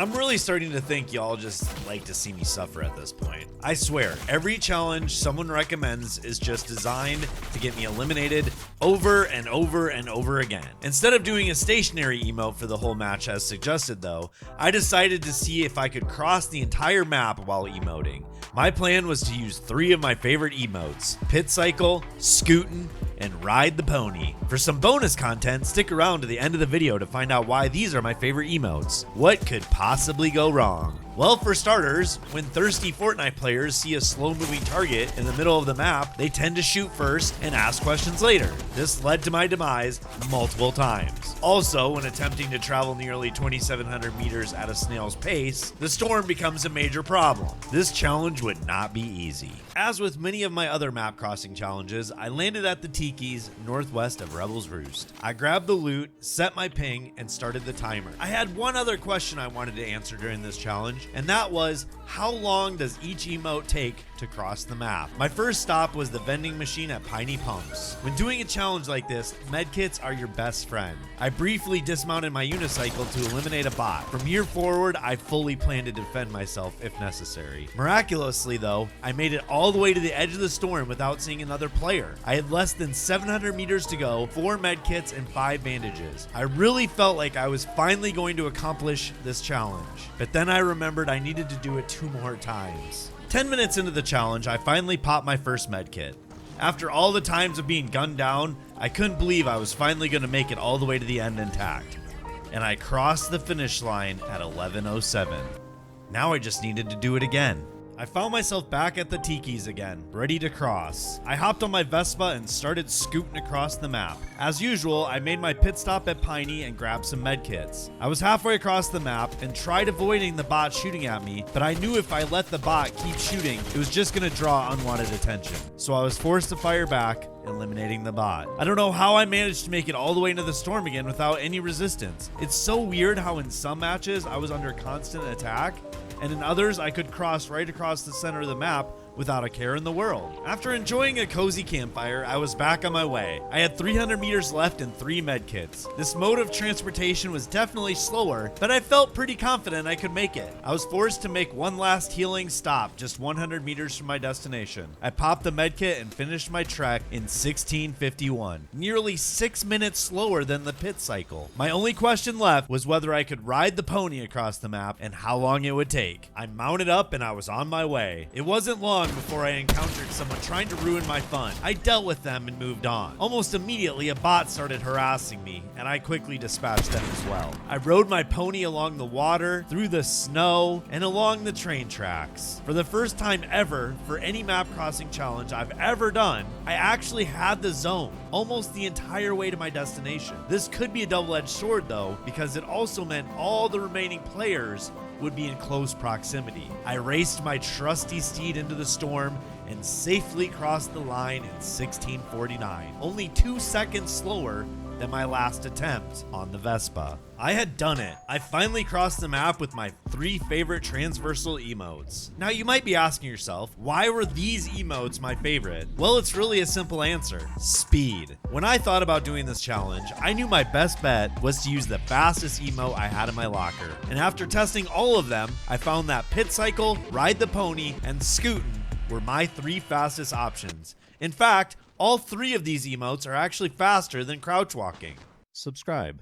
I'm really starting to think y'all just like to see me suffer at this point. I swear, every challenge someone recommends is just designed to get me eliminated over and over and over again. Instead of doing a stationary emote for the whole match as suggested though, I decided to see if I could cross the entire map while emoting. My plan was to use 3 of my favorite emotes: Pit Cycle, Scootin', and Ride the Pony. For some bonus content, stick around to the end of the video to find out why these are my favorite emotes. What could possibly go wrong? Well, for starters, when thirsty Fortnite players see a slow-moving target in the middle of the map, they tend to shoot first and ask questions later. This led to my demise multiple times. Also, when attempting to travel nearly 2,700 meters at a snail's pace, the storm becomes a major problem. This challenge would not be easy. As with many of my other map crossing challenges, I landed at the Tiki's northwest of Rebel's Roost. I grabbed the loot, set my ping, and started the timer. I had one other question I wanted to answer during this challenge, and that was, how long does each emote take to cross the map? My first stop was the vending machine at Piney Pumps. When doing a challenge like this, medkits are your best friend. I briefly dismounted my unicycle to eliminate a bot. From here forward, I fully plan to defend myself if necessary. Miraculously though, I made it all the way to the edge of the storm without seeing another player. I had less than 700 meters to go, 4 medkits, and 5 bandages. I really felt like I was finally going to accomplish this challenge. But then I remembered I needed to do it 2 more times. 10 minutes into the challenge, I finally popped my first medkit. After all the times of being gunned down, I couldn't believe I was finally going to make it all the way to the end intact. And I crossed the finish line at 11:07. Now I just needed to do it again. I found myself back at the Tiki's again, ready to cross. I hopped on my Vespa and started scooting across the map. As usual, I made my pit stop at Piney and grabbed some medkits. I was halfway across the map and tried avoiding the bot shooting at me, but I knew if I let the bot keep shooting, it was just gonna draw unwanted attention. So I was forced to fire back, eliminating the bot. I don't know how I managed to make it all the way into the storm again without any resistance. It's so weird how in some matches I was under constant attack, and in others I could cross right across the center of the map without a care in the world. After enjoying a cozy campfire, I was back on my way. I had 300 meters left and 3 medkits. This mode of transportation was definitely slower, but I felt pretty confident I could make it. I was forced to make one last healing stop just 100 meters from my destination. I popped the medkit and finished my trek in 16:51, nearly 6 minutes slower than the pit cycle. My only question left was whether I could ride the pony across the map and how long it would take. I mounted up and I was on my way. It wasn't long before I encountered someone trying to ruin my fun. I dealt with them and moved on. Almost immediately, a bot started harassing me, and I quickly dispatched them as well. I rode my pony along the water, through the snow, and along the train tracks. For the first time ever, for any map crossing challenge I've ever done, I actually had the zone almost the entire way to my destination. This could be a double-edged sword though, because it also meant all the remaining players would be in close proximity. I raced my trusty steed into the storm and safely crossed the line in 16:49, only 2 seconds slower than my last attempt on the Vespa. I had done it. I finally crossed the map with my 3 favorite transversal emotes. Now you might be asking yourself, why were these emotes my favorite? Well, it's really a simple answer: speed. When I thought about doing this challenge, I knew my best bet was to use the fastest emote I had in my locker. And after testing all of them, I found that Pit Cycle, Ride the Pony, and Scootin' were my 3 fastest options. In fact, all 3 of these emotes are actually faster than crouch walking. Subscribe.